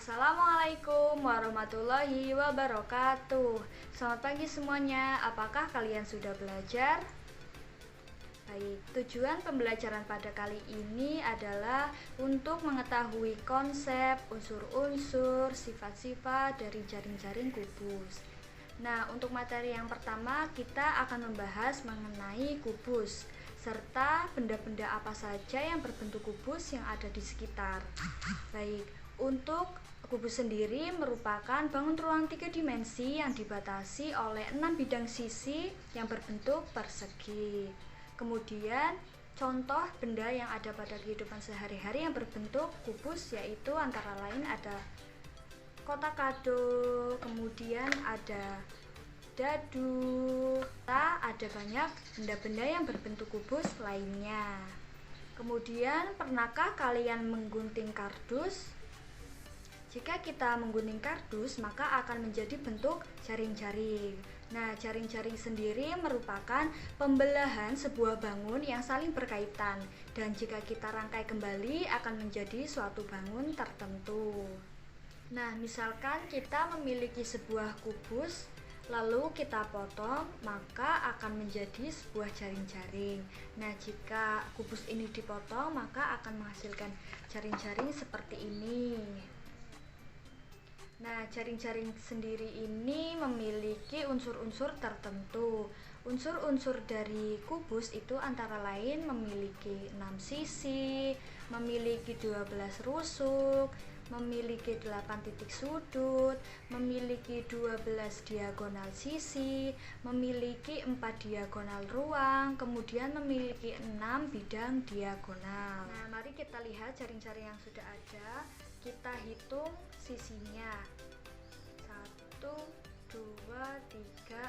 Assalamualaikum warahmatullahi wabarakatuh. Selamat pagi semuanya. Apakah kalian sudah belajar? Baik, tujuan pembelajaran pada kali ini adalah untuk mengetahui konsep, unsur-unsur, sifat-sifat dari jaring-jaring kubus. Nah, untuk materi yang pertama kita akan membahas mengenai kubus serta benda-benda apa saja yang berbentuk kubus yang ada di sekitar. Baik, untuk kubus sendiri merupakan bangun ruang 3 dimensi yang dibatasi oleh 6 bidang sisi yang berbentuk persegi. Kemudian contoh benda yang ada pada kehidupan sehari-hari yang berbentuk kubus yaitu antara lain ada kotak kado, kemudian ada dadu, ada banyak benda-benda yang berbentuk kubus lainnya. Kemudian pernahkah kalian menggunting kardus? Jika kita menggunting kardus, maka akan menjadi bentuk jaring-jaring. Nah, jaring-jaring sendiri merupakan pembelahan sebuah bangun yang saling berkaitan, dan jika kita rangkai kembali akan menjadi suatu bangun tertentu. Nah, misalkan kita memiliki sebuah kubus, lalu kita potong, maka akan menjadi sebuah jaring-jaring. Nah, jika kubus ini dipotong, maka akan menghasilkan jaring-jaring seperti ini. Nah, jaring-jaring sendiri ini memiliki unsur-unsur tertentu. Unsur-unsur dari kubus itu antara lain memiliki 6 sisi, memiliki 12 rusuk, memiliki 8 titik sudut, memiliki 12 diagonal sisi, memiliki 4 diagonal ruang, kemudian memiliki 6 bidang diagonal. Nah, mari kita lihat jaring-jaring yang sudah ada. Kita hitung sisinya. 1, 2, 3,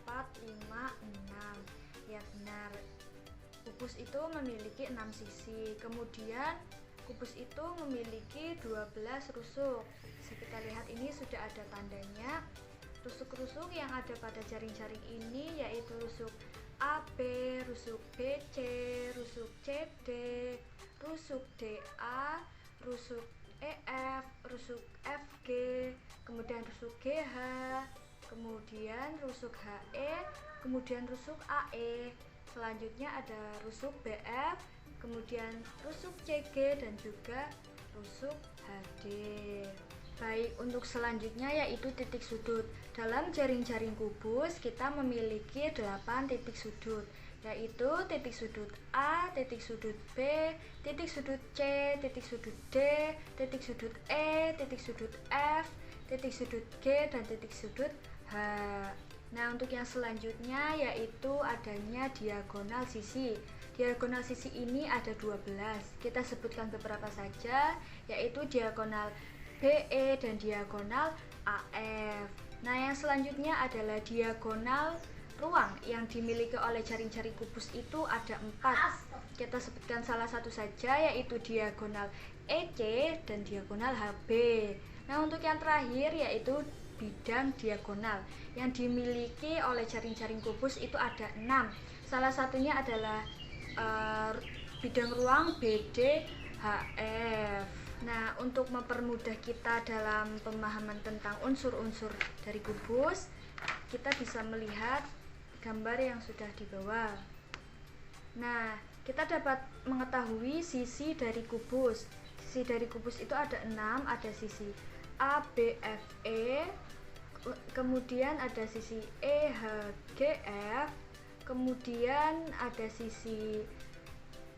4, 5, 6. Ya benar. Kubus itu memiliki 6 sisi. Kemudian kubus itu memiliki 12 rusuk. Bisa kita lihat ini sudah ada tandanya. Rusuk-rusuk yang ada pada jaring-jaring ini yaitu rusuk AB, rusuk BC, rusuk CD, rusuk DA, rusuk EF, rusuk FG, kemudian rusuk GH, kemudian rusuk HE, kemudian rusuk AE. Selanjutnya ada rusuk BF, kemudian rusuk CG dan juga rusuk HD. Baik, untuk selanjutnya yaitu titik sudut. Dalam jaring-jaring kubus kita memiliki 8 titik sudut, yaitu titik sudut A, titik sudut B, titik sudut C, titik sudut D, titik sudut E, titik sudut F, titik sudut G, dan titik sudut H. Nah, untuk yang selanjutnya yaitu adanya diagonal sisi. Diagonal sisi ini ada 12. Kita sebutkan beberapa saja, yaitu diagonal BE dan diagonal AF. Nah, yang selanjutnya adalah diagonal ruang yang dimiliki oleh jaring-jaring kubus itu ada 4. Kita sebutkan salah satu saja, yaitu diagonal EC dan diagonal HB. Nah, untuk yang terakhir yaitu bidang diagonal yang dimiliki oleh jaring-jaring kubus itu ada 6. Salah satunya adalah bidang ruang BD HF. Nah, untuk mempermudah kita dalam pemahaman tentang unsur-unsur dari kubus, kita bisa melihat gambar yang sudah di bawah. Nah, kita dapat mengetahui sisi dari kubus. Sisi dari kubus itu ada 6, ada sisi A, B, F, E, kemudian ada sisi E, H, G, F, kemudian ada sisi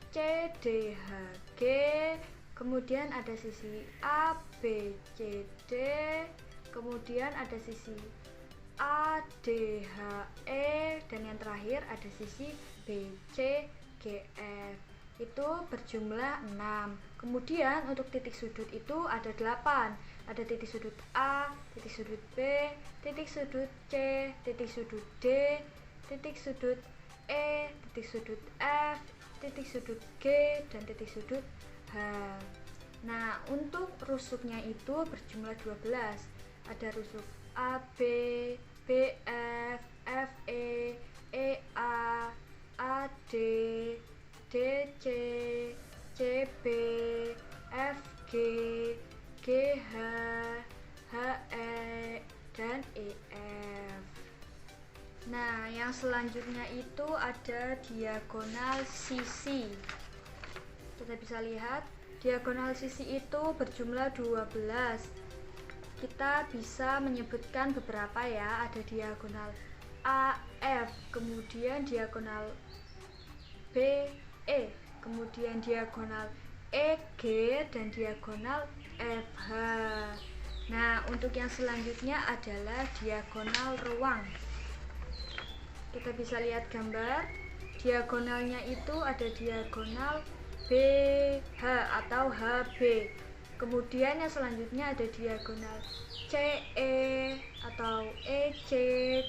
C, D, H, G, kemudian ada sisi A, B, C, D, kemudian ada sisi A, D, H, E, dan yang terakhir ada sisi B, C, G, F. Itu berjumlah 6. Kemudian untuk titik sudut itu ada 8. Ada titik sudut A, titik sudut B, titik sudut C, titik sudut D, titik sudut E, titik sudut F, titik sudut G, dan titik sudut H. Nah, untuk rusuknya itu berjumlah 12. Ada rusuk AB, BF, FE, EA, AD, DC, CB, FG, GH, Nah, yang selanjutnya itu ada diagonal sisi. Kita bisa lihat diagonal sisi itu berjumlah 12. Kita bisa menyebutkan beberapa ya, ada diagonal AF, kemudian diagonal BE, kemudian diagonal EG, dan diagonal FH. Nah, untuk yang selanjutnya adalah diagonal ruang. Kita bisa lihat gambar. Diagonalnya itu ada diagonal BH atau HB. Kemudian yang selanjutnya ada diagonal CE atau EC,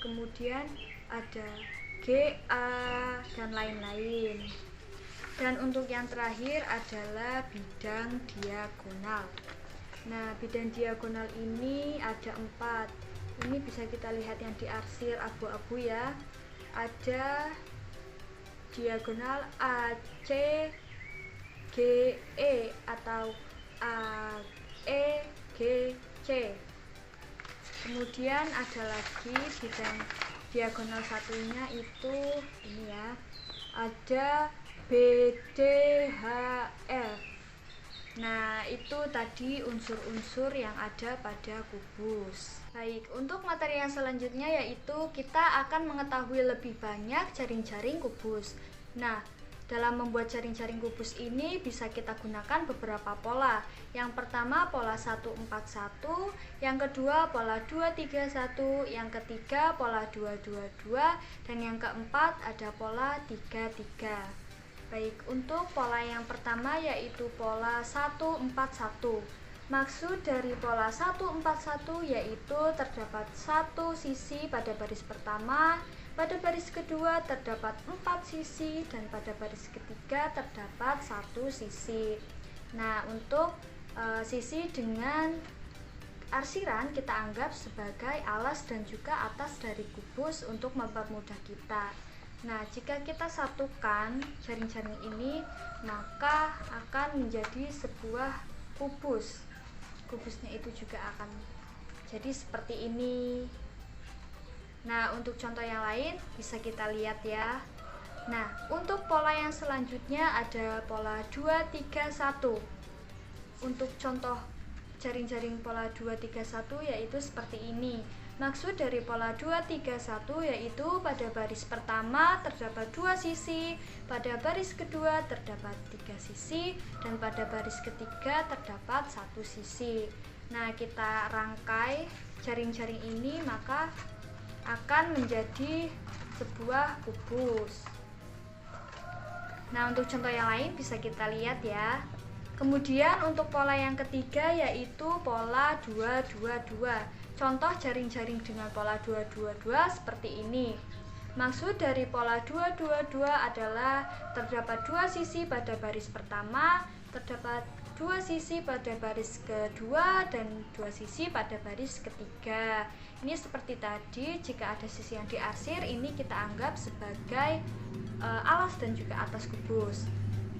kemudian ada GA dan lain-lain. Dan untuk yang terakhir adalah bidang diagonal. Nah, bidang diagonal ini ada 4. Ini bisa kita lihat yang diarsir abu-abu ya. Ada diagonal AC GE atau AEGC. Kemudian ada lagi bidang diagonal satunya itu ini ya, ada BDHF. Nah, itu tadi unsur-unsur yang ada pada kubus. Baik, untuk materi yang selanjutnya yaitu kita akan mengetahui lebih banyak jaring-jaring kubus. Nah, dalam membuat jaring-jaring kubus ini bisa kita gunakan beberapa pola. Yang pertama pola 141, yang kedua pola 231, yang ketiga pola 222, dan yang keempat ada pola 33. Baik, untuk pola yang pertama yaitu pola 141. Maksud dari pola 141 yaitu terdapat satu sisi pada baris pertama, pada baris kedua terdapat 4 sisi, dan pada baris ketiga terdapat 1 sisi. Nah, untuk sisi dengan arsiran kita anggap sebagai alas dan juga atas dari kubus untuk mempermudah kita. Nah, jika kita satukan jaring-jaring ini, maka akan menjadi sebuah kubus. Kubusnya itu juga akan jadi seperti ini. Nah, untuk contoh yang lain bisa kita lihat ya. Nah, untuk pola yang selanjutnya ada pola 231. Untuk contoh jaring-jaring pola 231 yaitu seperti ini. Maksud dari pola 231 yaitu pada baris pertama terdapat 2 sisi, pada baris kedua terdapat 3 sisi, dan pada baris ketiga terdapat 1 sisi. Nah, kita rangkai jaring-jaring ini maka akan menjadi sebuah kubus. Nah, untuk contoh yang lain bisa kita lihat ya. Kemudian untuk pola yang ketiga yaitu pola 222. Contoh jaring-jaring dengan pola 222 seperti ini. Maksud dari pola 222 adalah terdapat 2 sisi pada baris pertama, terdapat 2 sisi pada baris kedua, dan 2 sisi pada baris ketiga. Ini seperti tadi, jika ada sisi yang diarsir, ini kita anggap sebagai alas dan juga atas kubus.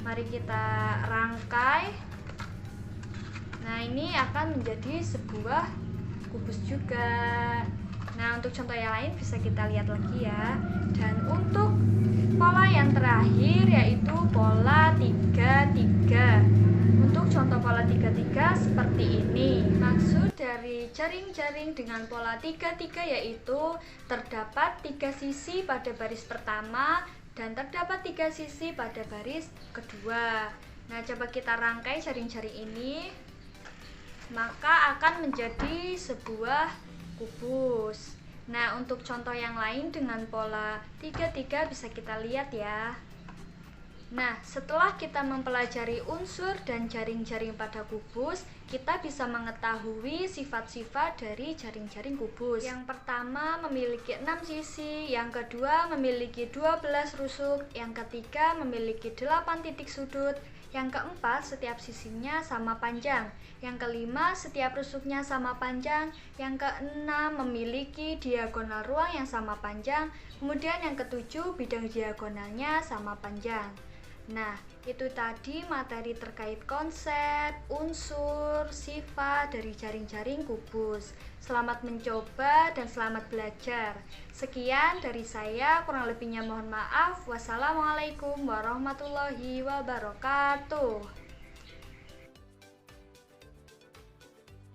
Mari kita rangkai. Nah, ini akan menjadi sebuah kubus juga. Nah, untuk contoh yang lain bisa kita lihat lagi ya. Dan untuk pola yang terakhir yaitu pola 33. Untuk contoh pola 33 seperti ini. Maksud dari jaring-jaring dengan pola 33 yaitu terdapat 3 sisi pada baris pertama dan terdapat 3 sisi pada baris kedua. Nah, coba kita rangkai jaring-jaring ini, maka akan menjadi sebuah kubus. Nah, untuk contoh yang lain dengan pola 33 bisa kita lihat ya. Nah, setelah kita mempelajari unsur dan jaring-jaring pada kubus, kita bisa mengetahui sifat-sifat dari jaring-jaring kubus. Yang pertama memiliki 6 sisi, yang kedua memiliki 12 rusuk, yang ketiga memiliki 8 titik sudut, yang keempat setiap sisinya sama panjang, yang kelima setiap rusuknya sama panjang, yang keenam memiliki diagonal ruang yang sama panjang, kemudian yang ketujuh bidang diagonalnya sama panjang. Nah, itu tadi materi terkait konsep, unsur, sifat dari jaring-jaring kubus. Selamat mencoba dan selamat belajar. Sekian dari saya, kurang lebihnya mohon maaf. Wassalamualaikum warahmatullahi wabarakatuh.